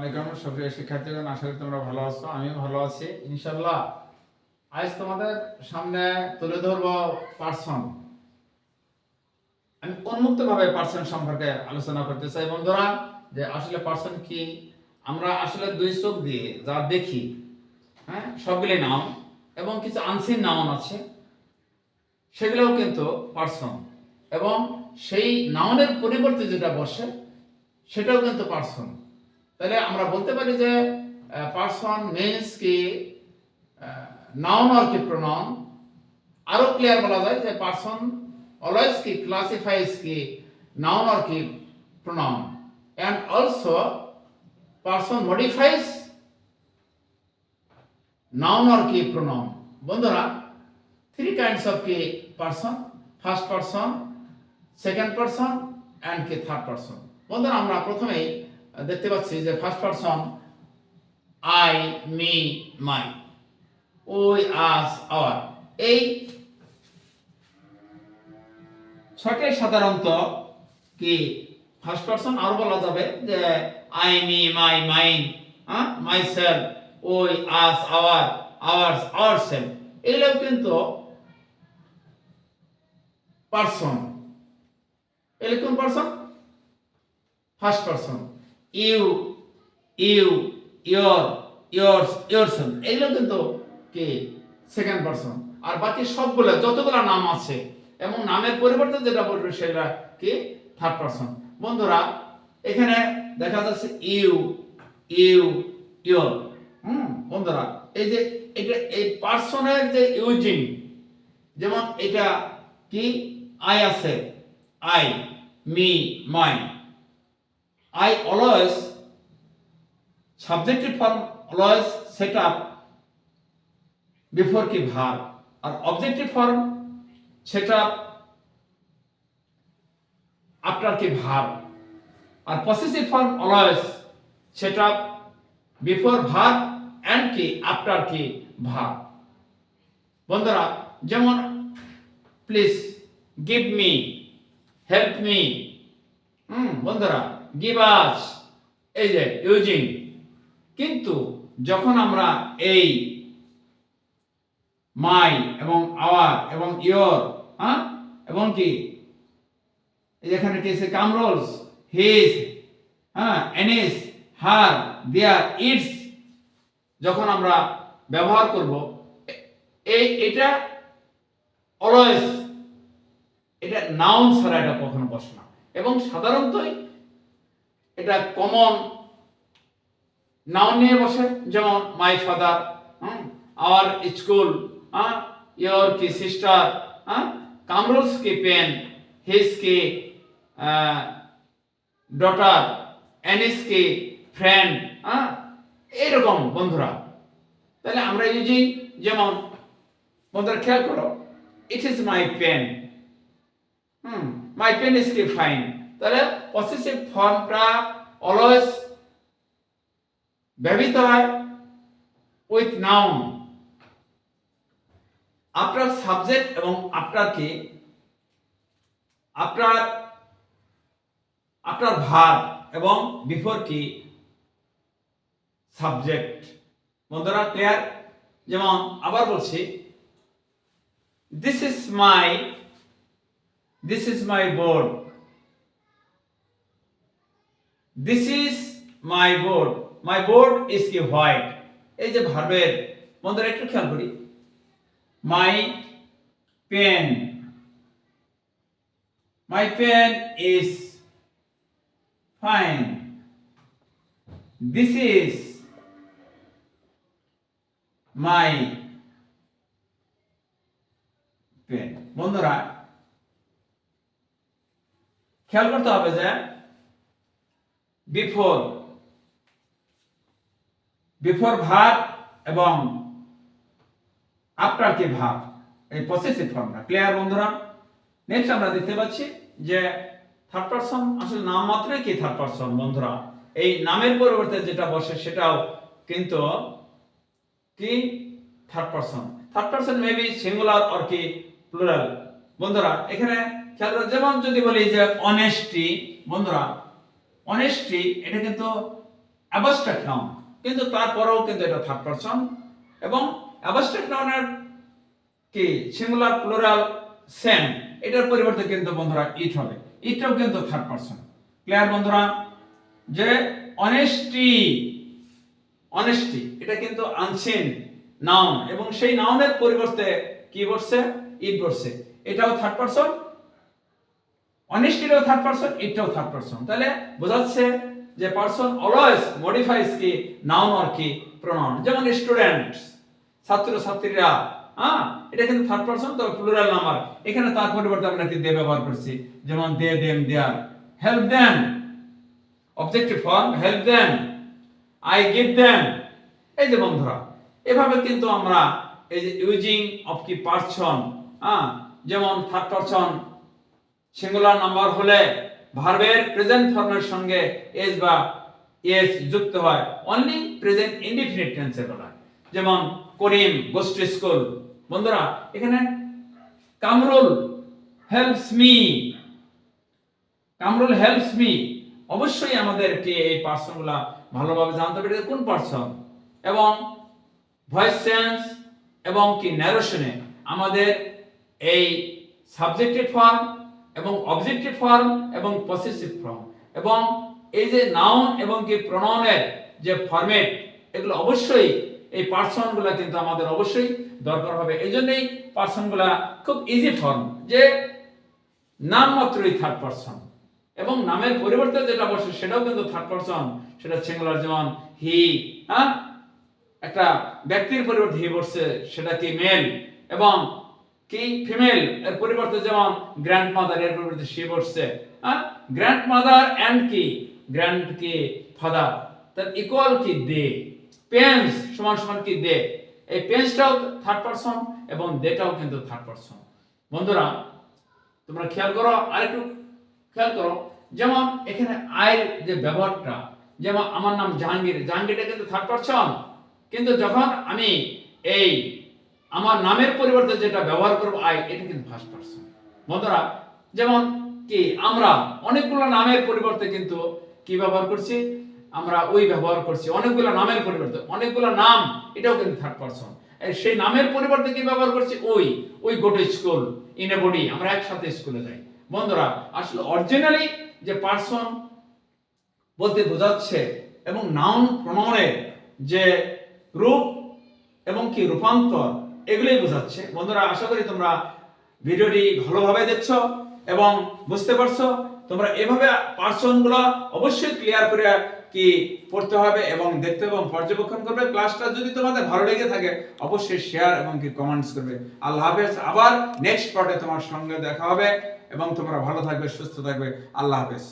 আলাইকুম সুপ্রিয় শিক্ষার্থীগণ, আশা করি তোমরা ভালো আছো। আমিও ভালো আছি ইনশাআল্লাহ। আজ তোমাদের সামনে তুলে ধরবো পার্সন। আমি উন্মুক্তভাবে পার্সন সম্পর্কে আলোচনা করতে চাই বন্ধুরা, যে আসলে পার্সন কি। আমরা আসলে দুই চোখ দিয়ে যা দেখি, হ্যাঁ, সবগুলি নাউন এবং কিছু আনসিন নাউন আছে, সেগুলোও কিন্তু পার্সন। এবং সেই নাউনের পরিবর্তে যেটা বসে সেটাও কিন্তু পার্সন। তাহলে আমরা বলতে পারি যে পার্সন মিন্স কি নাউন অর কি প্রোনাউন। আরো ক্লিয়ার বলা যায় যে পার্সন অলওয়েজ কি ক্লাসিফাইজ কি নাউন অর কি pronoun, and also person modifies noun or কি প্রোনাউন। বন্ধুরা, থ্রি কাইন্ডস অফ কি person: first person, second person and কি থার্ড পার্সন। বন্ধুরা, আমরা প্রথমেই দেখতে পাচ্ছি যে first person I, me, my, we, us, our. এই ছয়টাই সাধারণত কি ফার্স্ট পার্সন। আর বলা যাবে যে I, me, my, mine, myself, we, us, our, ours, our self. এগুলো কিন্তু পার্সন। এগুলো কোন person? First person. You, you, your, yours, yourself, এগুলো কিন্তু কি সেকেন্ড পার্সন। আর বাকি সবগুলো যতগুলো নাম আছে এবং নামের পরিবর্তে যেটা বলবে সেটা কি থার্ড পার্সন। বন্ধুরা, এখানে দেখা যাচ্ছে ইউ, ইউ, ইয়োর। বন্ধুরা, এই যে এটা এই পার্সনের যে ইউজিং, যেমন এটা কি আই আছে, I, me, my. I always, subjective form always set up before ki verb, or objective form set up after ki verb, or possessive form always set up before verb and ki after ki verb. বন্ধুরা, যেমন please, give me, help me. বন্ধুরা, give us, এই যে using. কিন্তু যখন আমরা এই মাই এবং আওয়ার এবং ইয়োর, এবং কি এখানে কি আছে কাম রোলস, হিজ, এনিস, হার, দেয়ার, ইটস, যখন আমরা ব্যবহার করব, এটা অলওয়েজ, এটা নাউন ছাড়া এটা কখনো বসে না। এবং সাধারণতই এটা কমন নাউন নিয়ে বসে, যেমন my father, our school, your কি সিস্টার, কামরুলস কি পেন, হিজ কি ডটার, এনিস কি ফ্রেন্ড, এইরকম বন্ধুরা। তাহলে আমরা ইউজিং, যেমন বন্ধুরা খেয়াল করো, it is my pen, my pen is কি ফাইন। তাহলে পসেসিভ ফর্মটা অলওয়েজ ব্যবহৃত হয় উইথ নাউন আফটার সাবজেক্ট এবং আফটার কি আফটার ভার্ব এবং বিফোর কি সাবজেক্ট। বন্ধুরা, ক্লিয়ার? যেমন আবার বলছি, this is my board, this is my board, my board is কি হোয়াইট। এই যে ভার্বের, বন্ধুরা একটু খেয়াল করি, my pen, my pen is fine, this is my pen. বন্ধুরা, খেয়াল করতে হবে যে বিফোর ভার্ব এবং আফটার কি ভার্ব, এই পসেসিভ ফর্মটা। ক্লিয়ার বন্ধুরা? নেক্সট আমরা দেখতে পাচ্ছি যে থার্ড পারসন আসলে নাম মাত্রই কি থার্ড পারসন। বন্ধুরা, এই নামের পরিবর্তে যেটা বসে সেটাও কিন্তু কি third person. Third person may be singular or কি প্লুরাল। বন্ধুরা, এখানে খেয়াল করো, যেমন যদি বলি যে অনেস্টি, বন্ধুরা অনেস্টি এটা কিন্তু অ্যাবস্ট্রাক্ট নাউন, কিন্তু তারপরেও কিন্তু এটা থার্ড পারসন। এবং অ্যাবস্ট্রাক্ট নাউনের কি সিঙ্গুলার প্লুরাল সেম, এটার পরিবর্তে কিন্তু বন্ধুরা ইট হবে, ইটটাও কিন্তু থার্ড পারসন। ক্লিয়ার বন্ধুরা? যে অনেস্টি, অনেস্টি এটা কিন্তু আনসিন নাউন, এবং সেই নাউনের পরিবর্তে কি বসছে? ইট বসছে, এটাও থার্ড পারসন। অনেস্টিটাও থার্ড পারসন, ইটটাও থার্ড পারসন। তাহলে বোঝাচ্ছে যে পারসন অলওয়েজ মডিফাইজ কি নাউন অর কি প্রোনাউন। যেমন স্টুডেন্টস, ছাত্র ছাত্রীরা, এটা কিন্তু থার্ড পারসন, তবে প্লুরাল নাম্বার। এখানে তার পরিবর্তে আমরা কি দে ব্যবহার করছি, যেমন they, them, their. Help them, objective form, help them, I give them. এই যে বন্ধুরা, এভাবে কিন্তু আমরা এই যে ইউজিং অফ কি পারসন, যেমন থার্ড পারসন সিঙ্গুলার নাম্বার হলে ভার্বের প্রেজেন্ট ফর্মের সঙ্গে এস বা এস যুক্ত হয়, অনলি প্রেজেন্ট ইনডিফিনিট টেন্সে বলা। যেমন করিম গোস টু স্কুল। বন্ধুরা এখানে Kamrul helps me, Kamrul helps me. অবশ্যই আমাদেরকে এই পার্সনগুলা ভালোভাবে জানতে হবে কোন পার্সন। এবং ভয়েস চেঞ্জ এবং কি ন্যারেশনে আমাদের এই সাবজেক্টিভ ফর্ম এবং অবজেক্টিভ ফর্ম এবং পসেসিভ ফর্ম এবং এই যে নাউন এবং কি প্রোনাউনের যে ফরম্যাট, এগুলো অবশ্যই এই পার্সনগুলা কিন্তু আমাদের অবশ্যই দরকার হবে। এই জন্যই পার্সনগুলা খুব ইজি ফর্ম, যে নাম মাত্রই থার্ড পারসন, এবং নামের পরিবর্তে যেটা বসে সেটাও কিন্তু থার্ড পারসন, সেটা সিঙ্গুলার। যেমন হি, একটা ব্যক্তির পরিবর্তে হি বসছে, সেটা কি মেল। এবং কি ফিমেল এর পরিবর্তে যেমন গ্র্যান্ডমাদার, এর পরিবর্তে সি বসছে, গ্র্যান্ডমাদার এন্ড কি গ্র্যান্ড কি ফাদার, তার ইকুয়াল কি দে। পেন্স সমান সমান কি দে, এই পেন্সটাও থার্ড পারসন এবং দেটাও কিন্তু থার্ড পারসন। বন্ধুরা তোমরা খেয়াল করো, আরেকটু খেয়াল করো, যেমন এখানে আয়ের যে ব্যবহারটা, যেমন আমার নাম জাহাঙ্গীর, জাহাঙ্গীরটা কিন্তু থার্ড পারসন, কিন্তু যখন আমি এই আমার নামের পরিবর্তে যেটা ব্যবহার করব আই, এটা কিন্তু ফার্স্ট পারসন। বন্ধুরা যেমন কি আমরা অনেকগুলো নামের পরিবর্তে কিন্তু কি ব্যবহার করছি, আমরা ওই ব্যবহার করছি অনেকগুলো নামের পরিবর্তে, অনেকগুলো নাম, এটাও কিন্তু থার্ড পারসন। সেই নামের পরিবর্তে কি ব্যবহার করছি, ওই go to school, in a body, আমরা একসাথে স্কুলে যাই। বন্ধুরা আসলে অরিজিনালি যে পারসন বলতে বোঝাচ্ছে এবং নাউন প্রোনাউনের যে রূপ এবং কি রূপান্তর, এগুলোই বোঝাচ্ছে। বন্ধুরা আশা করি তোমরা ভিডিওটি ভালোভাবে দেখছো এবং বুঝতে পারছো। তোমরা এভাবে পার্সনগুলো অবশ্যই ক্লিয়ার করে কি পড়তে হবে এবং দেখতে এবং পর্যবেক্ষণ করবে। ক্লাসটা যদি তোমাদের ভালো লেগে থাকে অবশ্যই শেয়ার এবং কি কমেন্টস করবে। আল্লাহ হাফেজ। আবার নেক্সট পার্টে তোমার সঙ্গে দেখা হবে এবং তোমরা ভালো থাকবে, সুস্থ থাকবে। আল্লাহ হাফেজ।